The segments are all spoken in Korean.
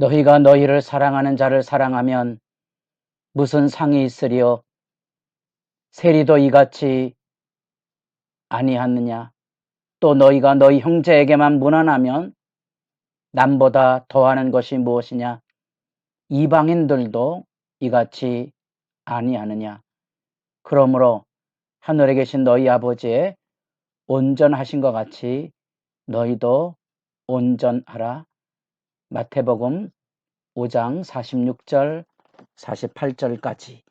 너희가 너희를 사랑하는 자를 사랑하면 무슨 상이 있으리요? 세리도 이같이 아니하느냐? 또 너희가 너희 형제에게만 무난하면 남보다 더하는 것이 무엇이냐? 이방인들도 이같이 아니하느냐? 그러므로 하늘에 계신 너희 아버지의 온전하신 것 같이 너희도 온전하라. 마태복음 5장 46절 48절까지.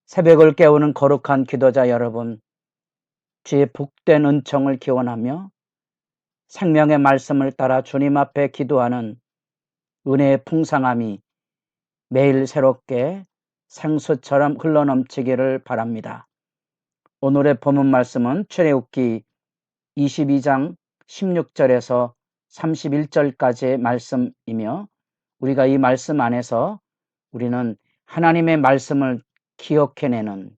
새벽을 깨우는 거룩한 기도자 여러분, 주의 복된 은총을 기원하며 생명의 말씀을 따라 주님 앞에 기도하는 은혜의 풍성함이 매일 새롭게 생수처럼 흘러넘치기를 바랍니다. 오늘의 본문 말씀은 출애굽기 22장 16절에서 31절까지의 말씀이며, 우리가 이 말씀 안에서 우리는 하나님의 말씀을 기억해내는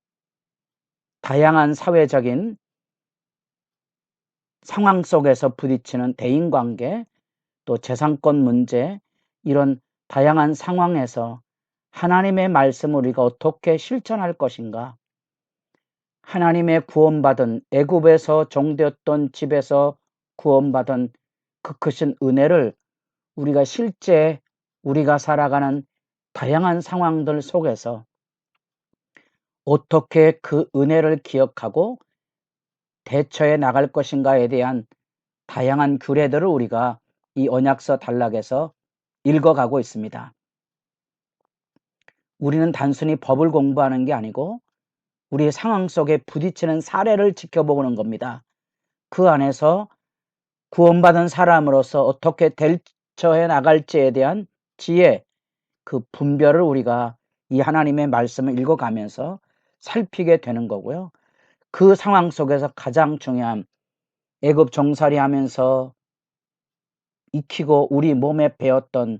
다양한 사회적인 상황 속에서 부딪히는 대인관계, 또 재산권 문제, 이런 다양한 상황에서 하나님의 말씀을 우리가 어떻게 실천할 것인가, 하나님의 구원받은 애굽에서 종되었던 집에서 구원받은 그 크신 은혜를 우리가 실제 우리가 살아가는 다양한 상황들 속에서 어떻게 그 은혜를 기억하고 대처해 나갈 것인가에 대한 다양한 규례들을 우리가 이 언약서 단락에서 읽어가고 있습니다. 우리는 단순히 법을 공부하는 게 아니고 우리의 상황 속에 부딪히는 사례를 지켜보는 겁니다. 그 안에서 구원받은 사람으로서 어떻게 대처해 나갈지에 대한 지혜, 그 분별을 우리가 이 하나님의 말씀을 읽어가면서 살피게 되는 거고요. 그 상황 속에서 가장 중요한 애굽 종살이 하면서 익히고 우리 몸에 배웠던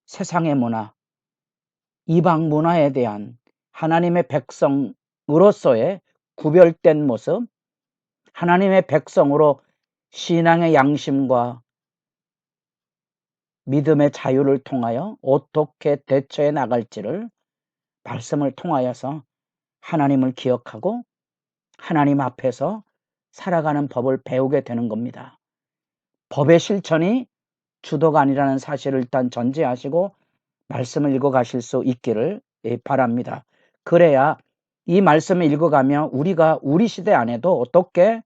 세상의 문화, 이방 문화에 대한 하나님의 백성으로서의 구별된 모습, 하나님의 백성으로 신앙의 양심과 믿음의 자유를 통하여 어떻게 대처해 나갈지를 말씀을 통하여서 하나님을 기억하고 하나님 앞에서 살아가는 법을 배우게 되는 겁니다. 법의 실천이 주도가 아니라는 사실을 일단 전제하시고 말씀을 읽어가실 수 있기를 바랍니다. 그래야 이 말씀을 읽어가며 우리가 우리 시대 안에도 어떻게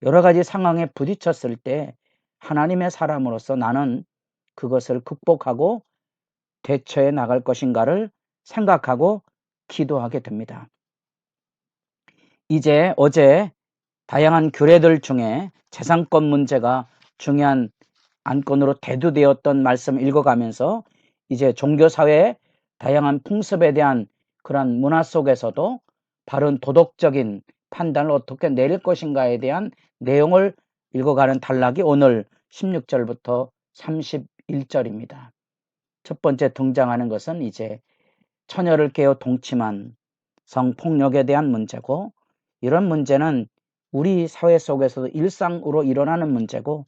여러 가지 상황에 부딪혔을 때 하나님의 사람으로서 나는 그것을 극복하고 대처해 나갈 것인가를 생각하고 기도하게 됩니다. 이제 어제 다양한 규례들 중에 재산권 문제가 중요한 안건으로 대두되었던 말씀을 읽어가면서 이제 종교사회의 다양한 풍습에 대한 그런 문화 속에서도 바른 도덕적인 판단을 어떻게 내릴 것인가에 대한 내용을 읽어가는 단락이 오늘 16절부터 31절입니다. 첫 번째 등장하는 것은 이제 처녀를 깨어 동침한 성폭력에 대한 문제고, 이런 문제는 우리 사회 속에서도 일상으로 일어나는 문제고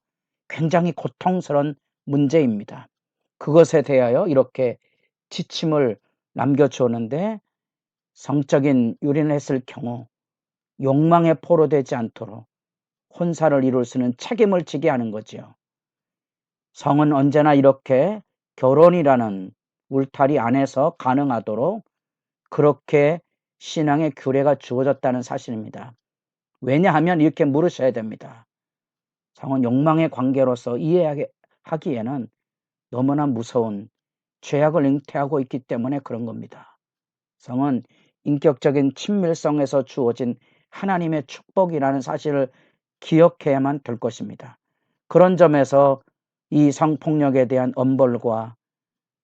굉장히 고통스러운 문제입니다. 그것에 대하여 이렇게 지침을 남겨주었는데, 성적인 유린을 했을 경우 욕망에 포로되지 않도록 혼사를 이룰 수 있는 책임을 지게 하는 거지요. 성은 언제나 이렇게 결혼이라는 울타리 안에서 가능하도록 그렇게 신앙의 규례가 주어졌다는 사실입니다. 왜냐하면 이렇게 물으셔야 됩니다. 성은 욕망의 관계로서 이해하기에는 너무나 무서운 죄악을 잉태하고 있기 때문에 그런 겁니다. 성은 인격적인 친밀성에서 주어진 하나님의 축복이라는 사실을 기억해야만 될 것입니다. 그런 점에서 이 성폭력에 대한 엄벌과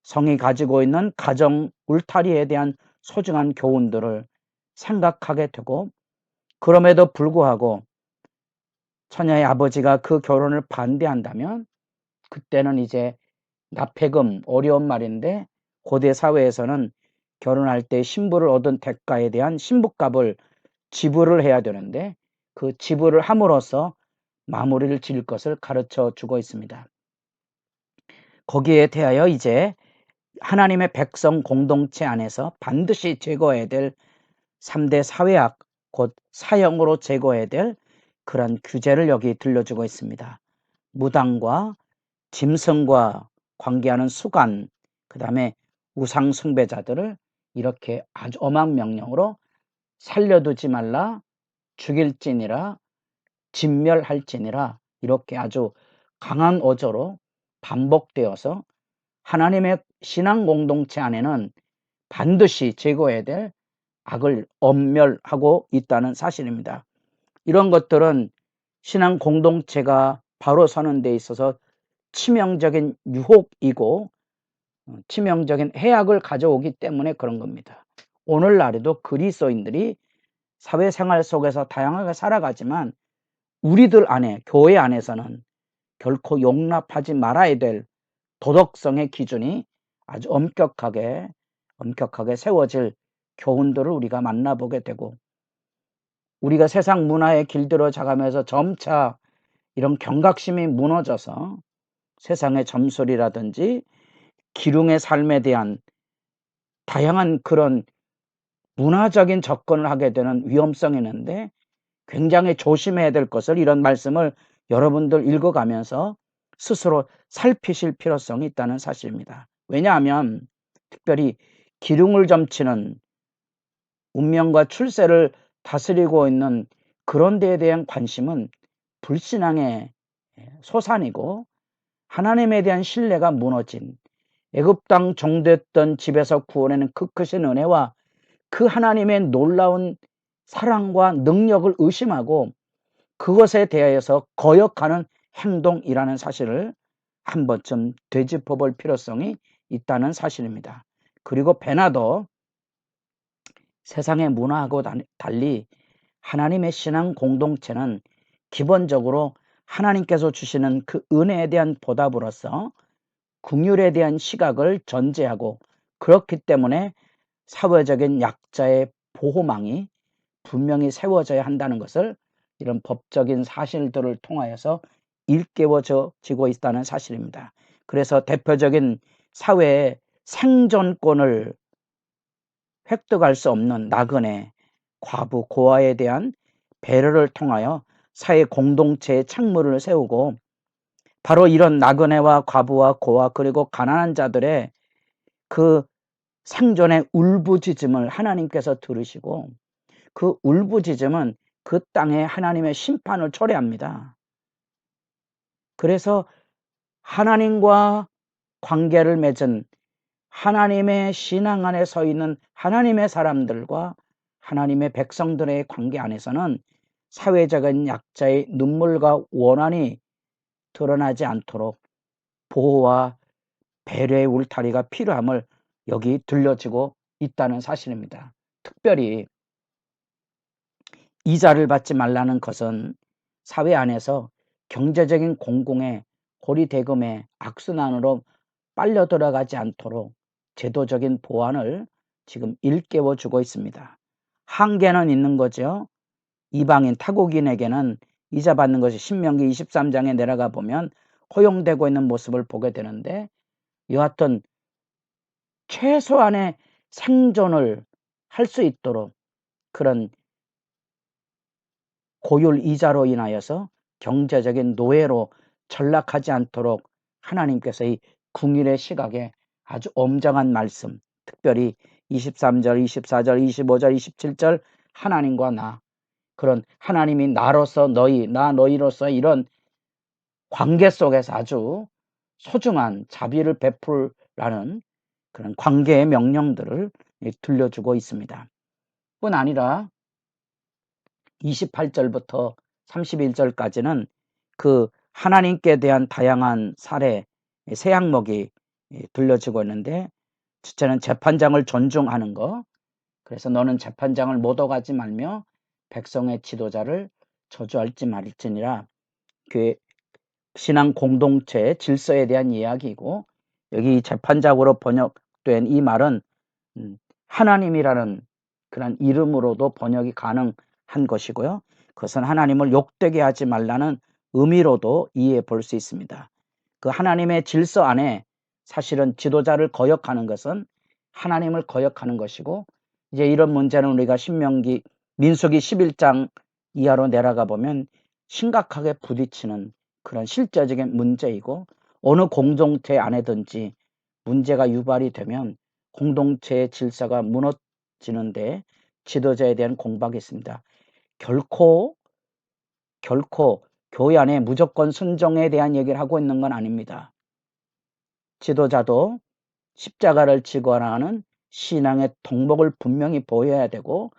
성이 가지고 있는 가정 울타리에 대한 소중한 교훈들을 생각하게 되고, 그럼에도 불구하고 처녀의 아버지가 그 결혼을 반대한다면 그때는 이제 납폐금, 어려운 말인데 고대 사회에서는 결혼할 때 신부를 얻은 대가에 대한 신부값을 지불을 해야 되는데, 그 지불을 함으로써 마무리를 지을 것을 가르쳐 주고 있습니다. 거기에 대하여 이제 하나님의 백성 공동체 안에서 반드시 제거해야 될 3대 사회악, 곧 사형으로 제거해야 될 그런 규제를 여기 들려주고 있습니다. 무당과 짐승과 관계하는 수간, 그 다음에 우상 숭배자들을 이렇게 아주 엄한 명령으로 살려두지 말라, 죽일지니라, 진멸할지니라, 이렇게 아주 강한 어조로 반복되어서 하나님의 신앙 공동체 안에는 반드시 제거해야 될 악을 엄멸하고 있다는 사실입니다. 이런 것들은 신앙 공동체가 바로 서는 데 있어서 치명적인 유혹이고 치명적인 해악을 가져오기 때문에 그런 겁니다. 오늘날에도 그리스도인들이 사회생활 속에서 다양하게 살아가지만 우리들 안에, 교회 안에서는 결코 용납하지 말아야 될 도덕성의 기준이 아주 엄격하게 세워질 교훈들을 우리가 만나보게 되고, 우리가 세상 문화에 길들여져가면서 점차 이런 경각심이 무너져서 세상의 점술이라든지 기륭의 삶에 대한 다양한 그런 문화적인 접근을 하게 되는 위험성이 있는데, 굉장히 조심해야 될 것을, 이런 말씀을 여러분들 읽어가면서 스스로 살피실 필요성이 있다는 사실입니다. 왜냐하면 특별히 기륭을 점치는 운명과 출세를 다스리고 있는 그런 데에 대한 관심은 불신앙의 소산이고, 하나님에 대한 신뢰가 무너진, 애굽 땅 종됐던 집에서 구원하는 그 크신 은혜와 그 하나님의 놀라운 사랑과 능력을 의심하고 그것에 대하여서 거역하는 행동이라는 사실을 한 번쯤 되짚어 볼 필요성이 있다는 사실입니다. 그리고 배나도 세상의 문화하고 달리 하나님의 신앙 공동체는 기본적으로 하나님께서 주시는 그 은혜에 대한 보답으로서 긍휼에 대한 시각을 전제하고, 그렇기 때문에 사회적인 약자의 보호망이 분명히 세워져야 한다는 것을 이런 법적인 사실들을 통하여서 일깨워지고 있다는 사실입니다. 그래서 대표적인 사회의 생존권을 획득할 수 없는 나그네, 과부, 고아에 대한 배려를 통하여 사회 공동체의 창문을 세우고, 바로 이런 나그네와 과부와 고아 그리고 가난한 자들의 그 생존의 울부짖음을 하나님께서 들으시고, 그 울부짖음은 그 땅에 하나님의 심판을 초래합니다. 그래서 하나님과 관계를 맺은, 하나님의 신앙 안에 서 있는 하나님의 사람들과 하나님의 백성들의 관계 안에서는 사회적인 약자의 눈물과 원한이 드러나지 않도록 보호와 배려의 울타리가 필요함을 여기 들려지고 있다는 사실입니다. 특별히 이자를 받지 말라는 것은 사회 안에서 경제적인 공공의 고리대금의 악순환으로 빨려 들어가지 않도록 제도적인 보완을 지금 일깨워 주고 있습니다. 한계는 있는 거죠. 이방인 타국인에게는 이자 받는 것이 신명기 23장에 내려가 보면 허용되고 있는 모습을 보게 되는데, 여하튼 최소한의 생존을 할 수 있도록 그런 고율 이자로 인하여서 경제적인 노예로 전락하지 않도록 하나님께서 이 긍휼의 시각에 아주 엄정한 말씀, 특별히 23절, 24절, 25절, 27절 하나님과 나, 그런 하나님이 나로서 너희, 나 너희로서 이런 관계 속에서 아주 소중한 자비를 베풀라는 그런 관계의 명령들을 들려주고 있습니다. 뿐 아니라 28절부터 31절까지는 그 하나님께 대한 다양한 사례, 세 항목이 들려지고 있는데, 첫째는 재판장을 존중하는 거. 그래서 너는 재판장을 못 어가지 말며 백성의 지도자를 저주할지 말지니라. 그 신앙 공동체의 질서에 대한 이야기이고, 여기 재판장으로 번역된 이 말은 하나님이라는 그런 이름으로도 번역이 가능한 것이고요. 그것은 하나님을 욕되게 하지 말라는 의미로도 이해해 볼 수 있습니다. 그 하나님의 질서 안에 사실은 지도자를 거역하는 것은 하나님을 거역하는 것이고, 이제 이런 문제는 우리가 민수기 11장 이하로 내려가 보면 심각하게 부딪히는 그런 실제적인 문제이고, 어느 공동체 안에든지 문제가 유발이 되면 공동체의 질서가 무너지는데 지도자에 대한 공박이 있습니다. 결코 교회 안에 무조건 순종에 대한 얘기를 하고 있는 건 아닙니다. 지도자도 십자가를 지고 하는 신앙의 덕목을 분명히 보여야 되고,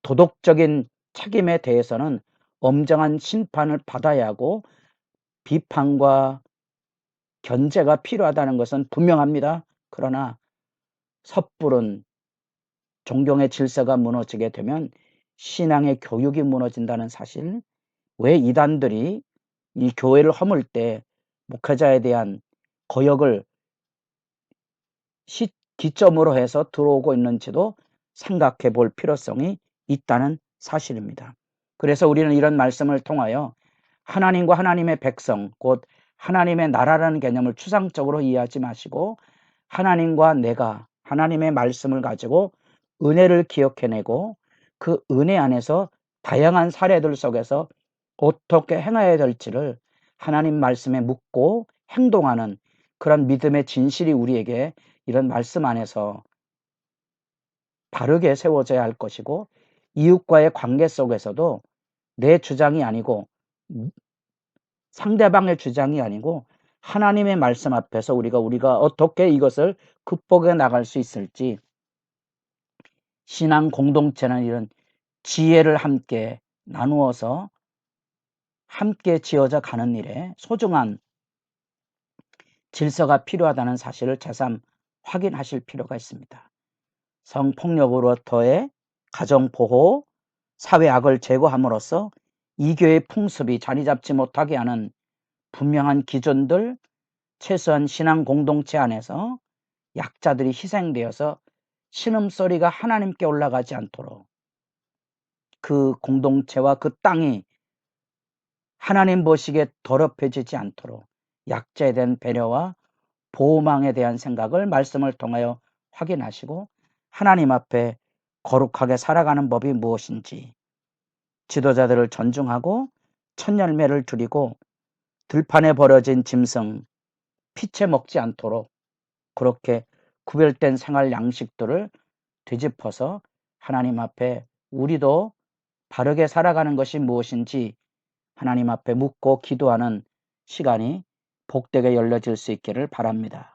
도덕적인 책임에 대해서는 엄정한 심판을 받아야 하고, 비판과 견제가 필요하다는 것은 분명합니다. 그러나 섣부른 존경의 질서가 무너지게 되면 신앙의 교육이 무너진다는 사실, 왜 이단들이 이 교회를 허물 때 목회자에 대한 거역을 기점으로 해서 들어오고 있는지도 생각해 볼 필요성이 있다는 사실입니다. 그래서 우리는 이런 말씀을 통하여 하나님과 하나님의 백성, 곧 하나님의 나라라는 개념을 추상적으로 이해하지 마시고, 하나님과 내가 하나님의 말씀을 가지고 은혜를 기억해내고, 그 은혜 안에서 다양한 사례들 속에서 어떻게 행해야 될지를 하나님 말씀에 묻고 행동하는 그런 믿음의 진실이 우리에게 이런 말씀 안에서 바르게 세워져야 할 것이고, 이웃과의 관계 속에서도 내 주장이 아니고 상대방의 주장이 아니고 하나님의 말씀 앞에서 우리가 어떻게 이것을 극복해 나갈 수 있을지, 신앙 공동체는 이런 지혜를 함께 나누어서 함께 지어져 가는 일에 소중한 질서가 필요하다는 사실을 새삼 확인하실 필요가 있습니다. 성폭력으로부터의 가정보호, 사회악을 제거함으로써 이교의 풍습이 자리 잡지 못하게 하는 분명한 기준들, 최소한 신앙 공동체 안에서 약자들이 희생되어서 신음소리가 하나님께 올라가지 않도록, 그 공동체와 그 땅이 하나님 보시기에 더럽혀지지 않도록 약자에 대한 배려와 보호망에 대한 생각을 말씀을 통하여 확인하시고, 하나님 앞에 거룩하게 살아가는 법이 무엇인지, 지도자들을 존중하고 첫열매를 드리고 들판에 버려진 짐승 피채 먹지 않도록, 그렇게 구별된 생활 양식들을 되짚어서 하나님 앞에 우리도 바르게 살아가는 것이 무엇인지 하나님 앞에 묻고 기도하는 시간이 복되게 열려질 수 있기를 바랍니다.